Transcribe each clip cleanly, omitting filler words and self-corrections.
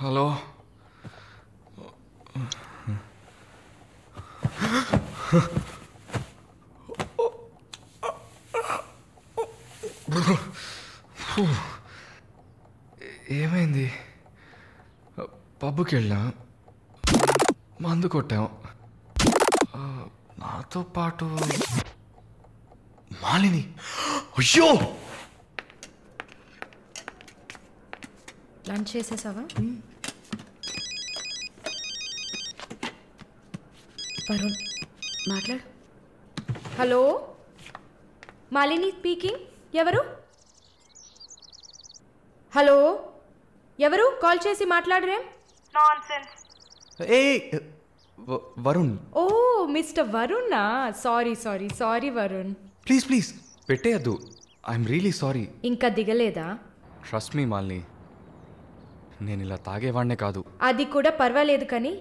Hello, ఏమైంది? పబ్కి వెళ్ళాం, మందు కొట్టాం, నాతో పాటు మాలిని. అయ్యో, లంచ్ చేసేసావా? వరుణ్ మాట్లాడు. Hello, Malini speaking. ఎవరు? హలో, ఎవరు? కాల్ చేసి మాట్లాడరేం? నాన్సెన్స్. ఏ వరుణ్. ఓ మిస్టర్ వరుణా. Sorry sorry sorry Varun. Please please పెట్టేయద్దు. I'm really sorry. ఇంకా దిగలేదా? ట్రస్ట్ మీ మాలిని, నేను ఇలా తాగేవాడినే కాదు. అది కూడా పర్వాలేదు, కానీ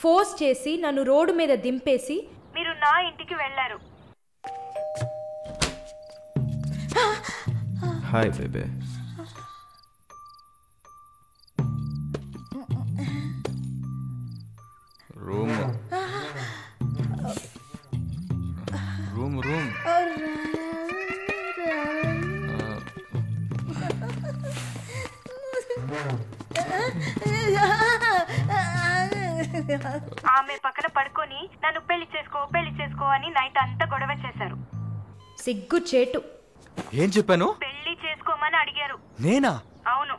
ఫోర్స్ చేసి నన్ను రోడ్డు మీద దింపేసి మీరు నా ఇంటికి వెళ్ళారు. Hi baby. Room room room. ఆమె పక్కన పడుకొని నన్ను పెళ్లి చేసుకో అని నైట్ అంతా గొడవ చేశారు. సిగ్గు చేటు. ఏం చెప్పాను? పెళ్లి చేసుకోమని అడిగారు. నేనా? అవును.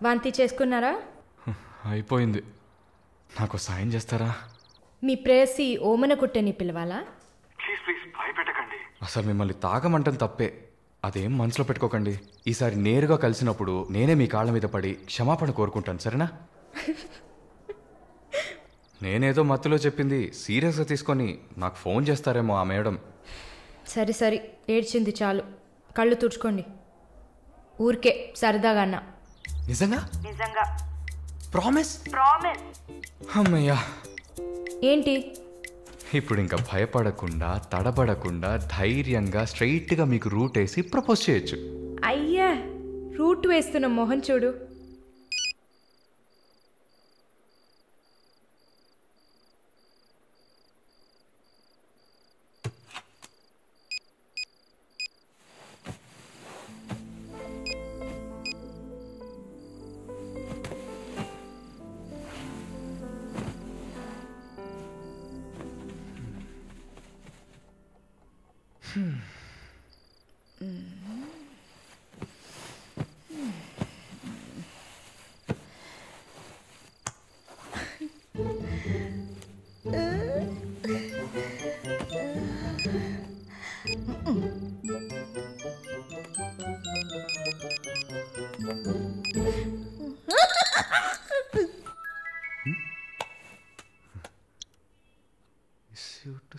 వాంతి చేసుకున్నారా? అయిపోయింది. నాకు సాయం చేస్తారా? మీ ప్రేయసి ఓమన కుట్టని పిలవాలా? ప్లీజ్ భయపెట్టకండి. అసలు మిమ్మల్ని తాగమంటం తప్పే, అదేం మనసులో పెట్టుకోకండి. ఈసారి నేరుగా కలిసినప్పుడు నేనే మీ కాళ్ళ మీద పడి క్షమాపణ కోరుకుంటాను, సరేనా? నేనేదో మత్తులో చెప్పింది సీరియస్గా తీసుకొని నాకు ఫోన్ చేస్తారేమో ఆ మేడం. సరే సరే, ఏడ్చింది చాలు. కళ్ళు తుడుచుకోండి. ఊరికే సరదాగా అన్నా. నిజంగా? నిజంగా. ప్రామిస్? ప్రామిస్. అమ్మయ్యా. ఏంటి ఇప్పుడు ఇంకా భయపడకుండా తడబడకుండా ధైర్యంగా స్ట్రైట్గా మీకు రూట్ వేసి ప్రపోజ్ చేయొచ్చు. అయ్యా, రూట్ వేస్తున్న మొహం చూడు.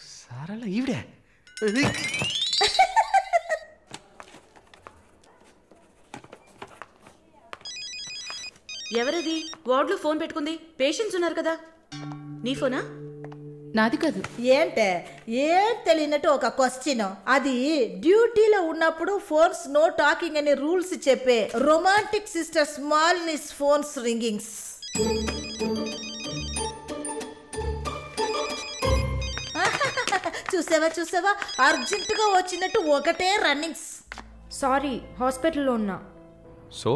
సారలా ఈవిడే. ఎవరది వార్డులో ఫోన్ పెట్టుకుంది? పేషెంట్స్ ఉన్నారు కదా. నీ ఫోనా? నాది కాదు. ఏంటే ఏం తెలియనట్టు ఒక క్వశ్చన్. అది డ్యూటీలో ఉన్నప్పుడు ఫోన్స్ నో టాకింగ్ అనే రూల్స్ చెప్పే romantic sister smallness phones ringings. చూసావా అర్జెంటుగా వచ్చినట్టు ఒకటే రన్నింగ్స్. సారీ, హాస్పిటల్లో ఉన్నా. సో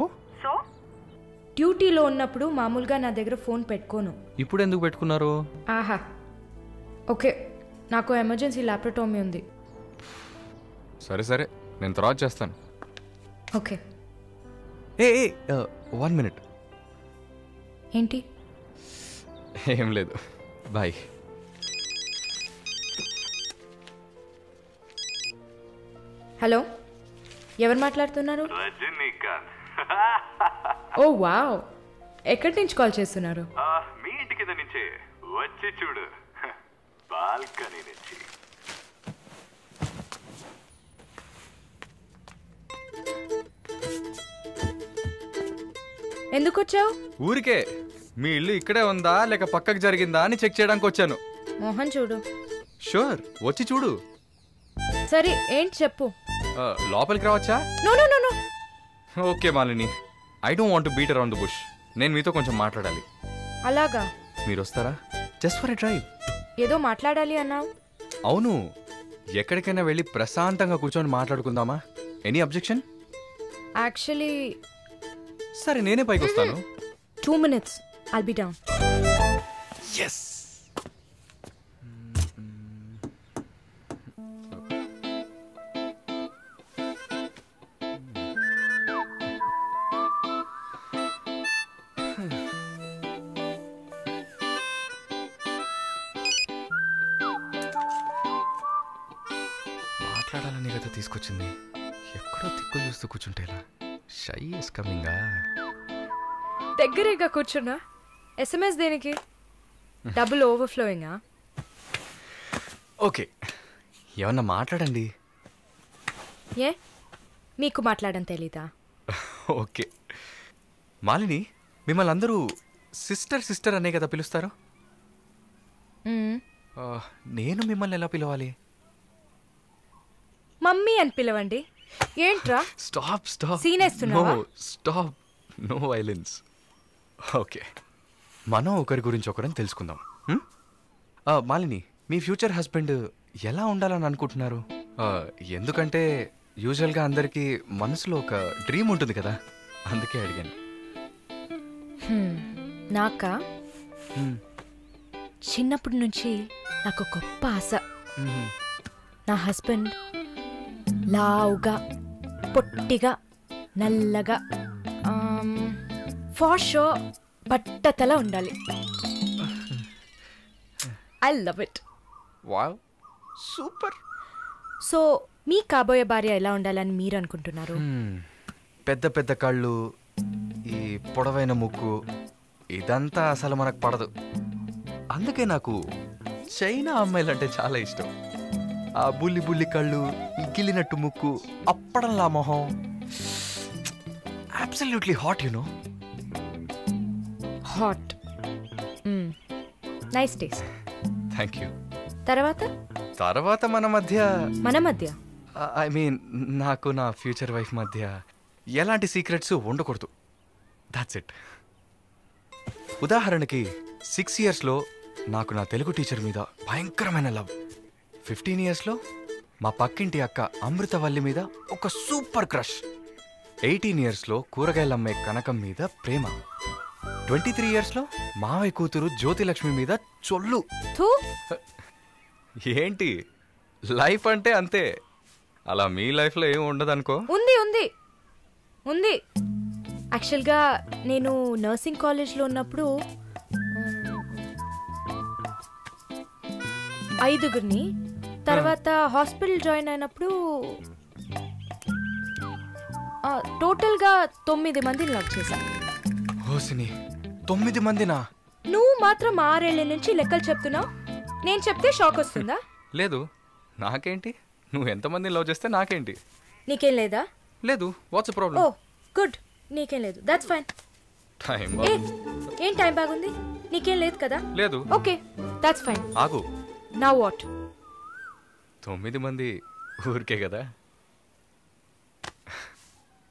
డ్యూటీలో ఉన్నప్పుడు మామూలుగా నా దగ్గర ఫోన్ పెట్టుకోను. ఇప్పుడు ఎందుకు పెట్టుకున్నారు? ఆహా, ఓకే, నాకు ఎమర్జెన్సీ ల్యాప్రటోమీ ఉంది. సరే సరే, నేను తర్వాత చేస్తాను. ఓకే. ఏ 1 minute. ఏంటి? ఏం లేదు, బాయ్. హలో, ఎవరు మాట్లాడుతున్నారు? రజనీకాంత్. ఓ వావ్, ఎక్కడి నుంచి కాల్ చేస్తున్నారు? మీ ఇంటి కింద నుంచే వచ్చి చూడు. బాల్కనీ నుంచి. ఎందుకు వచ్చావు? ఊరికే మీ ఇల్లు ఇక్కడే ఉందా లేక పక్కకు జరిగిందా అని చెక్ చేయడానికి వచ్చాను. మోహన్ చూడు. షూర్, వచ్చి చూడు. సరే ఏంటి చెప్పు. లోపలికి రావచ్చా? No no no no. Okay Malini, I don't want to beat around the bush. నేను మీతో కొంచెం మాట్లాడాలి. అలాగా? మీరు వస్తారా? Just for a drive. ఏదో మాట్లాడాలి అన్నావు. అవును, ఎక్కడికైనా వెళ్ళి ప్రశాంతంగా కూర్చొని మాట్లాడుకుందామా? Any objection? యాక్చువల్లీ సరే నేనే పైకి వస్తాను. 2 minutes. I'll be down. Yes. మాట్లాడాలని కదా తీసుకొచ్చింది. ఎక్కడో తిక్కులు చూస్తూ కూర్చుంటేలా. Shy is కమింగా. దగ్గరేగా కూర్చున్నా. SMS దేనికి? డబుల్ ఓవర్ఫ్లోయింగా? ఓకే, ఏమన్నా మాట్లాడండి. ఏ మీకు మాట్లాడడం తెలీదా? ఓకే మాలిని, మిమ్మల్ని అందరూ సిస్టర్ సిస్టర్ అనే కదా పిలుస్తారు. నేను మిమ్మల్ని ఎలా పిలవాలి? మమ్మీ అని పిలవండి. ఏంట్రా? Stop stop. సీన్ వేస్తున్నావా? Stop, no violence. ఓకే, మనం ఒకరి గురించి ఒకరని తెలుసుకుందాం. మాలిని, మీ ఫ్యూచర్ హస్బెండ్ ఎలా ఉండాలని అనుకుంటున్నారు? ఎందుకంటే యూజువల్గా అందరికీ మనసులో ఒక డ్రీమ్ ఉంటుంది కదా, అందుకే అడిగాను. నాకా? చిన్నప్పటి నుంచి నాకు గొప్ప ఆశ. నా హస్బెండ్ లావుగా, పొట్టిగా, నల్లగా, ఫార్ షూర్ బట్టతల ఉండాలి. I love it. Wow, super. So మీ కాబోయే భార్య ఎలా ఉండాలని మీరు అనుకుంటున్నారు? పెద్ద పెద్ద కళ్ళు, ఈ పొడవైన ముక్కు, ఇదంతా అసలు మనకు పడదు. అందుకే నాకు చైనా అమ్మాయిలంటే చాలా ఇష్టం. ఆ బుల్లి బుల్లి కళ్ళు, గిల్లినట్టు ముక్కు, అప్పడంలా మొహం. Absolutely hot, you know. Hot. Nice taste. Thank you. తర్వాత మన మధ్య ఐ మీన్ నాకు నా ఫ్యూచర్ వైఫ్ మధ్య ఎలాంటి సీక్రెట్స్ ఉండకూడదు. That's it. ఉదాహరణకి 6 yearsలో నాకు నా తెలుగు టీచర్ మీద భయంకరమైన లవ్. 15 yearsలో మా పక్కింటి అక్క అమృతవల్లి మీద ఒక సూపర్ క్రష్. 18 yearsలో కూరగాయలమ్మే కనకం మీద ప్రేమ. 23 yearsలో మావయ్య కూతురు జ్యోతిలక్ష్మి మీద చొల్లు. ఏంటి, లైఫ్ అంటే అంతే. అలా మీ లైఫ్లో ఏం ఉండదు అనుకో. ఉంది ఉంది ఉంది. యాక్చువల్గా నేను నర్సింగ్ కాలేజ్లో ఉన్నప్పుడు 5 తర్వాత హాస్పిటల్ జాయిన్ అయినప్పుడు టోటల్గా 9 మందిని లవ్ చేశా. హోసిని, 9 మందినా? నువ్వు మాత్రం 6 ఏళ్ల నుంచి లెక్కలు చెప్తున్నావు. నేను చెప్తే షాక్ వస్తుందా? లేదు, నాకేంటి, నువ్వు ఎంతమందిని లవ్ చేస్తే నాకేంటి. నీకేం లేదా? లేదు. What's problem? ఓ గుడ్, నీకేం లేదు. That's fine. టైం ఏం టైం బాగుంది? నీకేం లేదు కదా? లేదు. Okay, that's fine. ఆగు. Now what? 9 మంది ఊరికే కదా.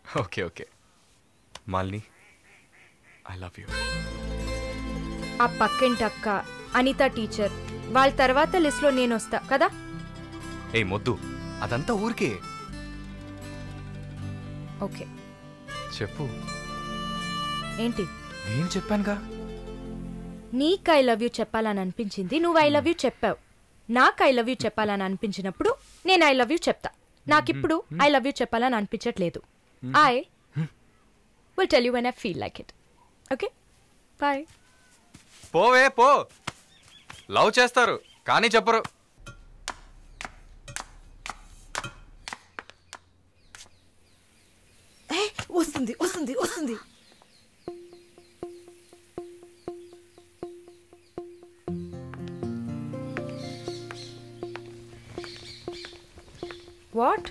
Okay okay Malini, I love you. ఆ పక్కింటి అక్క, అనిత టీచర్, వాళ్ళ తర్వాత లిస్ట్లో నేను వస్తా కదా. ఏ మొద్దు, అదంతా ఊరికే. ఓకే చెప్పు. ఏంటి? నేను చెప్పానుగా. నీకు ఐ లవ్ యూ చెప్పాలని అనిపించింది, నువ్వు ఐ లవ్ యూ చెప్పావు. నాకు ఐ లవ్ యూ చెప్పాలని అనిపించినప్పుడు నేను ఐ లవ్ యూ చెప్తా. నాకిప్పుడు ఐ లవ్ యూ చెప్పాలని అనిపించట్లేదు. I will tell you when I feel like it. Okay, bye. పోవే పో. లవ్ చేస్తారు కానీ చెప్పరు. వస్తుంది వస్తుంది వస్తుంది. వాట్?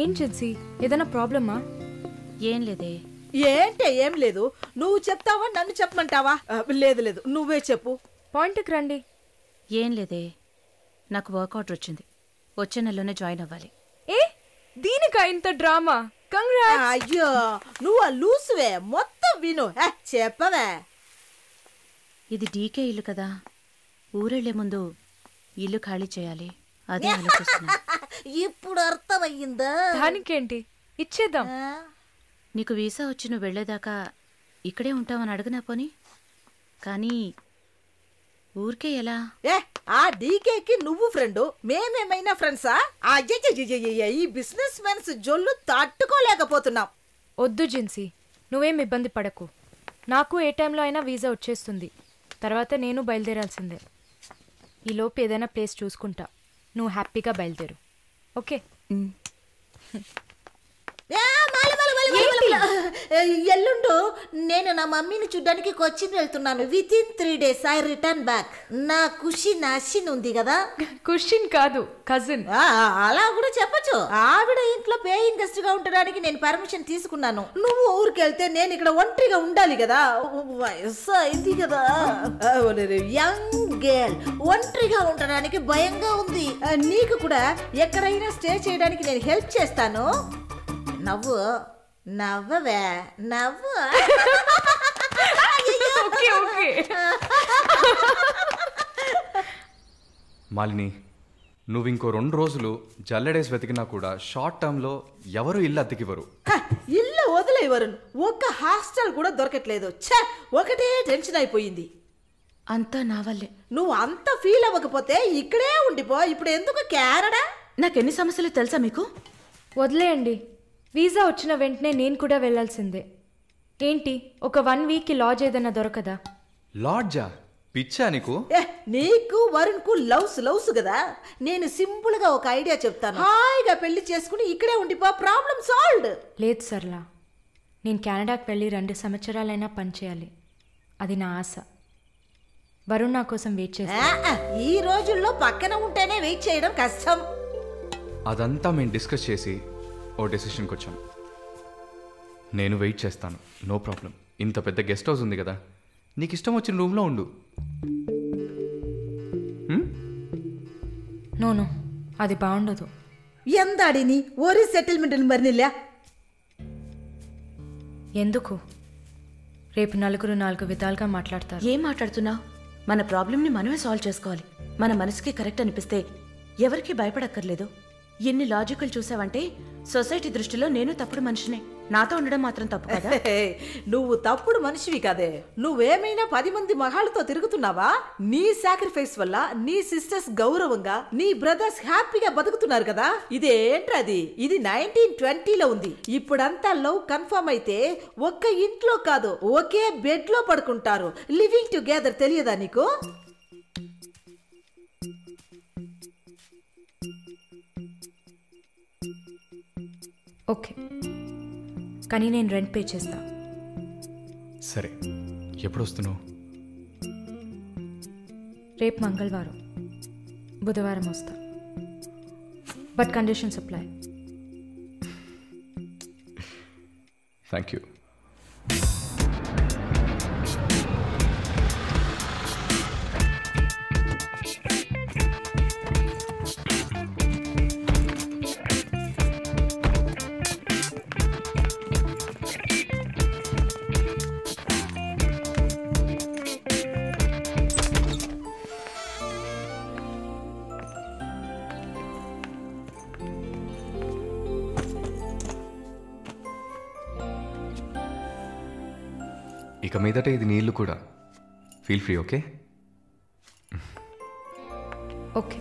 ఏం జిన్సీ, ఏదైనా ప్రాబ్లమా? ఏం లేదే. ఏంటే ఏం లేదు. నువ్వు చెప్తావా నన్ను చెప్పమంటావా? లేదు లేదు, నువ్వే చెప్పు. పాయింట్కి రండి. ఏం లేదే, నాకు వర్క్ ఆర్డర్ వచ్చింది. వచ్చే నెలలోనే జాయిన్ అవ్వాలి. ఏ దీనికా ఇంత డ్రామా? కంగ్రాట్స్. అయ్యో నువ్వు ఆ లూసువే, మొత్తం విను. చెప్పవే. ఇది డీకే ఇల్లు కదా, ఊరెళ్లే ముందు ఇల్లు ఖాళీ చేయాలి. అదే ఆలోచిస్తున్నా. ఇప్పుడు అర్థమయ్యిందా? దానికేంటి, ఇచ్చేద్దాం. నీకు వీసా వచ్చి నువ్వు వెళ్లేదాకా ఇక్కడే ఉంటావని అడగనా పోని? కానీ ఊరికే ఎలా? ఆ డీకేకి నువ్వు ఫ్రెండు, మేమేమైనా ఫ్రెండ్సా? ఈ బిజినెస్ మెన్స్ జొల్లు తట్టుకోలేకపోతున్నాం. వద్దు జిన్సీ, నువ్వేం ఇబ్బంది పడకు. నాకు ఏ టైంలో అయినా వీసా వచ్చేస్తుంది. తర్వాత నేను బయలుదేరాల్సిందే. ఈలోపు ఏదైనా ప్లేస్ చూసుకుంటా. నువ్వు హ్యాపీగా బయలుదేరు, ఓకే? ఎల్లుండు నేను నా మమ్మీని చూడ్డానికి కొచ్చిన్ వెళ్తున్నాను. With in 3 days I return back. నా ఖుషి నాశిన్ ఉంది కదా. క్వశ్చన్ కాదు, కజిన్. అలా కూడా చెప్పచ్చు. ఆవిడ ఇంట్లో పేయింగ్ గెస్ట్ గా ఉండడానికి నేను పర్మిషన్ తీసుకున్నాను. నువ్వు ఊరికెళ్తే నేను ఇక్కడ ఒంటరిగా ఉండాలి కదా. వయసు అయింది కదా. యంగ్ గర్ల్ ఒంటరిగా ఉండడానికి భయంగా ఉంది. నీకు కూడా ఎక్కడైనా స్టే చేయడానికి నేను హెల్ప్ చేస్తాను. నవ్వు నవ్వవే, నవ్వు. Okay okay. మాలిని, నువ్వు ఇంకో 2 రోజులు జల్లెడేసి వెతికినా కూడా షార్ట్ టర్మ్లో ఎవరు ఇల్లు అద్దెకివ్వరు. ఇల్లు వదిలే వరుణ్, ఒక్క హాస్టల్ కూడా దొరకట్లేదు. ఒకటే టెన్షన్ అయిపోయింది. అంతా నా వల్లే. నువ్వు అంత ఫీల్ అవ్వకపోతే ఇక్కడే ఉండిపో. ఇప్పుడు ఎందుకు కెనడా? నాకెన్ని సమస్యలు తెలుసా మీకు? వదిలేయండి. వీసా వచ్చిన వెంటనే నేను కూడా వెళ్ళాల్సిందే. ఏంటి, ఒక 1 week లాడ్జ్ ఏదైనా దొరకదా? లాడ్జా? పిచ్చా నీకు? నీకు వరుణ్కు లవ్స్ కదా. నేను సింపుల్ గా ఒక ఐడియా చెప్తాను. హాయిగా పెళ్లి చేసుకుని ఇక్కడే ఉండిపో, ప్రాబ్లం సాల్వ్డ్. లేదు సర్లా, నేను కెనడాకి వెళ్ళి 2 సంవత్సరాలైనా పనిచేయాలి. అది నా ఆశ. వరుణ్ నా కోసం వెయిట్ చేస్తా. ఈ రోజుల్లో పక్కన ఉంటేనే వెయిట్ చేయడం కష్టం. అదంతా మేము డిస్కస్ చేసి ఓ డెసిషన్కి వచ్చాం. నేను వెయిట్ చేస్తాను, నో ప్రాబ్లం. ఇంత పెద్ద గెస్ట్ హౌస్ ఉంది కదా, నీకు ఇష్టం వచ్చిన రూమ్లో ఉండు. నో అది బాగుండదు. ఎందాడిని ఓరి సెటిల్మెంట్ మరినిల్లా. ఎందుకు? రేపు నలుగురు 4 విధాలుగా మాట్లాడతారు. ఏం మాట్లాడుతున్నావు? మన ప్రాబ్లంని మనమే సాల్వ్ చేసుకోవాలి. మన మనసుకి కరెక్ట్ అనిపిస్తే ఎవరికి భయపడక్కర్లేదు. ఎన్ని లాజికల్ చూసావంటే సొసైటీ దృష్టిలో నేను తప్పుడు మనిషినే. నాతో ఉండడం మాత్రం తప్పు కదా? నువ్వు తప్పుడు మనిషివి కాదే. నువ్వేమైనా 10 మంది మగాళ్ళతో తిరుగుతున్నావా? నీ సాక్రిఫైస్ వల్ల నీ సిస్టర్స్ గౌరవంగా, నీ బ్రదర్స్ హ్యాపీగా బతుకుతున్నారు కదా. ఇదేంట్రది? ఇది 1920లో ఉంది. ఇప్పుడంతా లవ్ కన్ఫర్మ్ అయితే ఒక్క ఇంట్లో కాదు, ఒకే బెడ్ లో పడుకుంటారు. లివింగ్ టుగెదర్ తెలియదా నీకు? ఓకే, కానీ నేను రెంట్ పే చేస్తా. సరే, ఎప్పుడు వస్తున్నావు? రేపు మంగళవారం, బుధవారం వస్తా. But conditions apply. Thank you. ఇక మీదట ఇది నీళ్ళు కూడా. Feel free, okay? Okay.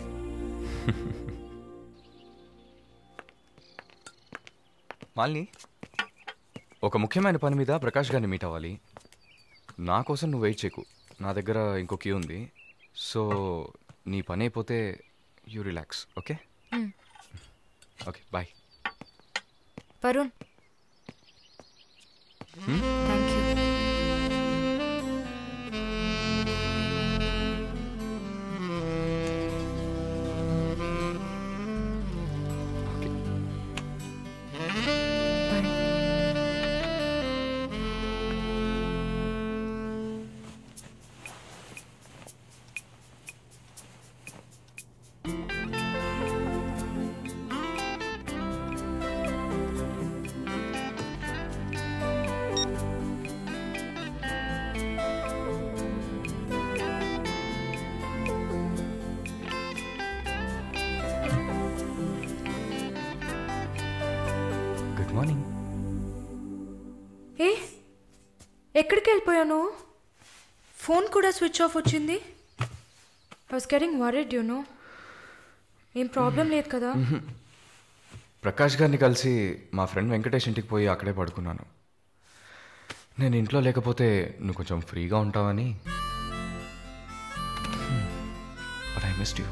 Malini, ఒక ముఖ్యమైన పని మీద ప్రకాష్ గారిని మీట్ అవ్వాలి. నా కోసం నువ్వు వెయిట్ చేయకు, నా దగ్గర ఇంకో క్యూ ఉంది. సో నీ పని అయిపోతే you relax, okay? Okay, bye. Varun, thank you. ఎక్కడికి వెళ్ళిపోయాను? ఫోన్ కూడా స్విచ్ ఆఫ్ వచ్చింది. I was getting worried you know. ఏం ప్రాబ్లం లేదు కదా? ప్రకాష్ గారిని కలిసి మా ఫ్రెండ్ వెంకటేష్ ఇంటికి పోయి అక్కడే పడుకున్నాను. నేను ఇంట్లో లేకపోతే నువ్వు కొంచెం ఫ్రీగా ఉంటావని. But I missed you.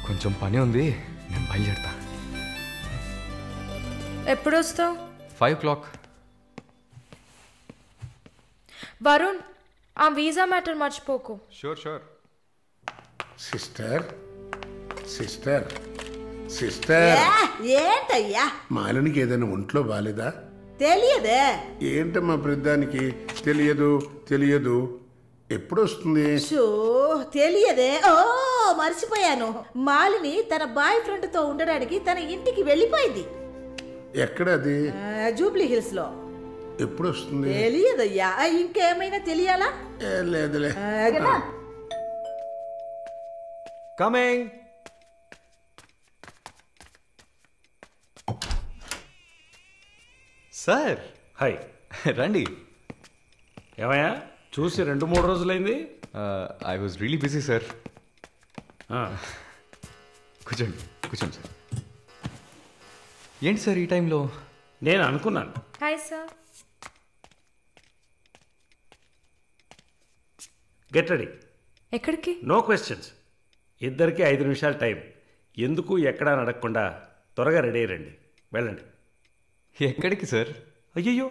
కొంచెం పని ఉంది, నేను బయలుదేరుతా. ఎప్పుడు వస్తావు? 5 o'clock. వరుణ్, ఆ వీసా మ్యాటర్ మర్చిపోకు. షూర్. సిస్టర్ సిస్టర్ సిస్టర్ ఏంటయ్యా? మాలినికి ఏదైనా ఒంట్లో బాలేదా? తెలియదే. ఏంటమ్మా ప్రతిదానికి తెలియదు ఎప్పుడు వస్తుంది? షో తెలియదే. ఓ మర్చిపోయాను. మాలిని తన బాయ్ ఫ్రెండ్ తో ఉండడానికి తన ఇంటికి వెళ్ళిపోయింది. ఎక్కడది? జూబ్లీ హిల్స్ లో. ఎప్పుడు వస్తుంది? తెలియదయ్యా. ఇంకేమైనా తెలియాలా? లేదులే. కమింగ్. Sir hi. రండి. ఏమయ్యా చూసి 2-3 రోజులైంది? I was really busy sir. ఆ, కూర్చోండి సార్. ఏంటి సార్ ఈ టైంలో? నేను అనుకున్నాను. Hi sir. Get ready. ఎక్కడికి? No questions. ఇద్దరికి 5 నిమిషాలు టైం. ఎందుకు ఎక్కడా నడకుండా త్వరగా రెడీ అయ్యండి. వెళ్ళండి. ఎక్కడికి సార్? అయ్యయ్యో,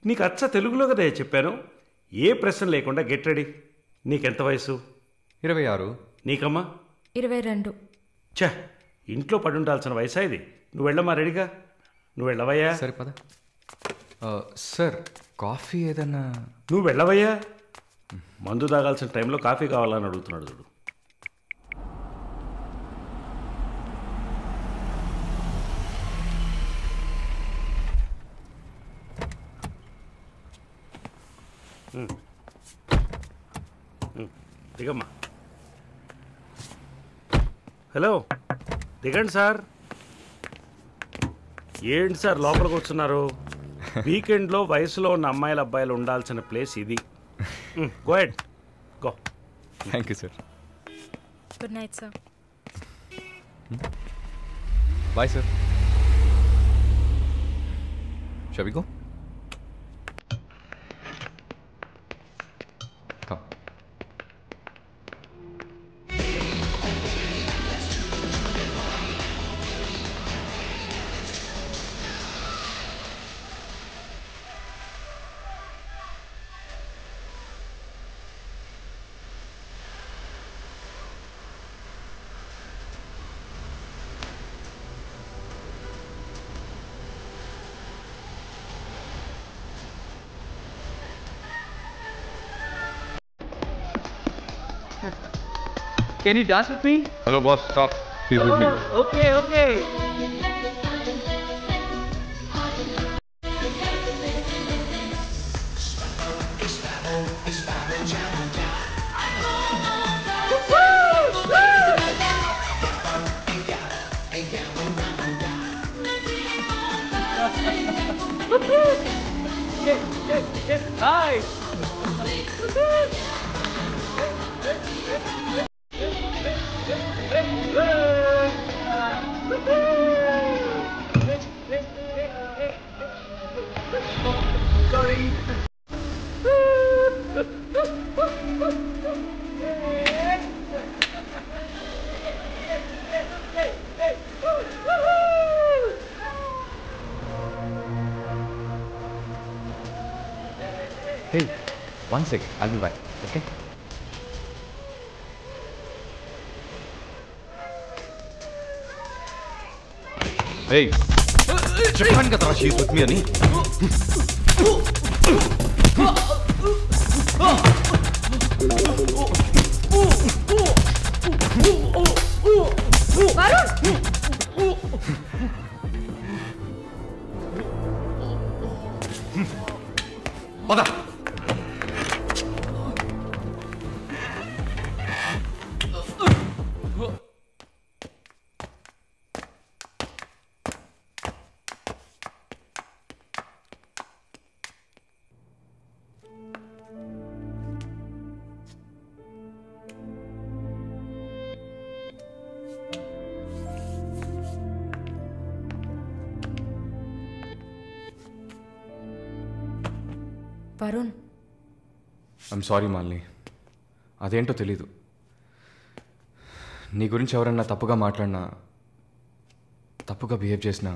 నీకు అచ్చ తెలుగులో కదా చెప్పాను. ఏ ప్రశ్న లేకుండా గెట్ రెడీ. నీకెంత వయసు? 26. నీకమ్మా? 22. ఛ, ఇంట్లో పడి ఉండాల్సిన వయసా ఇది? నువ్వు వెళ్ళమ్మా, రెడీగా. నువ్వు వెళ్ళవయ్యా. సరే పద. సార్ కాఫీ ఏదన్నా? నువ్వు వెళ్ళవయ్యా. మందు తాగాల్సిన టైంలో కాఫీ కావాలని అడుగుతున్నాడు చూడు. దిగమ్మా. హలో, దిగండి సార్. ఏంటి సార్ లోపలికి వస్తున్నారు? వీకెండ్లో వయసులో ఉన్న అమ్మాయిల అబ్బాయిలు ఉండాల్సిన ప్లేస్ ఇది. Go ahead, go. Thank you sir. Good night sir. Bye sir. Shall we go? Come. Can you dance with me? Hello boss, stop. Please with me. Okay. Hi. Hey, one sec. I'll be back. Okay? Hey, చెప్పాను కదా she's with me అని. పద. Varun, I'm sorry Malini, అదేంటో తెలీదు. నీ గురించి ఎవరన్నా తప్పుగా మాట్లాడినా, తప్పుగా బిహేవ్ చేసినా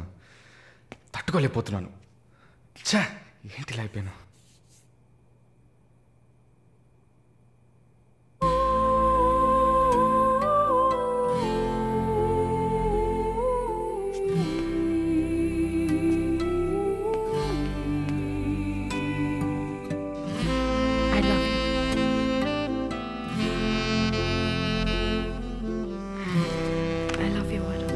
తట్టుకోలేకపోతున్నాను. ఛా, ఏంటి ఇలా అయిపోయాను. I love you. I love you, Varun.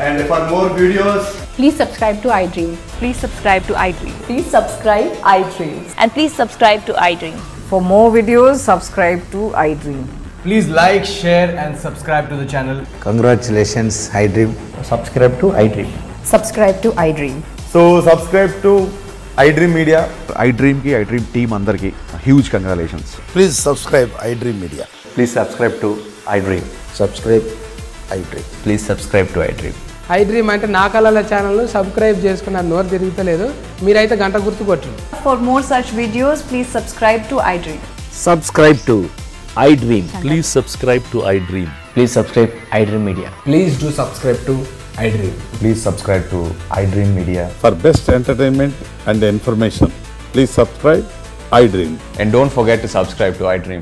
And for more videos, Please subscribe to iDream. Please subscribe to iDream. Please subscribe iDream. And please subscribe to iDream. For more videos, subscribe to iDream. please like, share and subscribe to the channel. Congratulations, iDream. Subscribe to iDream. Subscribe to iDream. So subscribe to iDream Media. iDream ki iDream team andarki huge congratulations. Please subscribe iDream Media. Please subscribe to iDream. Subscribe iDream. Please subscribe to iDream. iDream అంటే నా కళల channel subscribe చేసుకున్న నోరు తిరుగుతలేదు, మీరైతే గంట గుర్తు కొట్టండి. For more such videos, please subscribe to iDream. Subscribe to iDream. Please subscribe to iDream. Please subscribe iDream Media. Please do subscribe to iDream. Please subscribe to iDream Media. For best entertainment and information, please subscribe iDream. And don't forget to subscribe to iDream.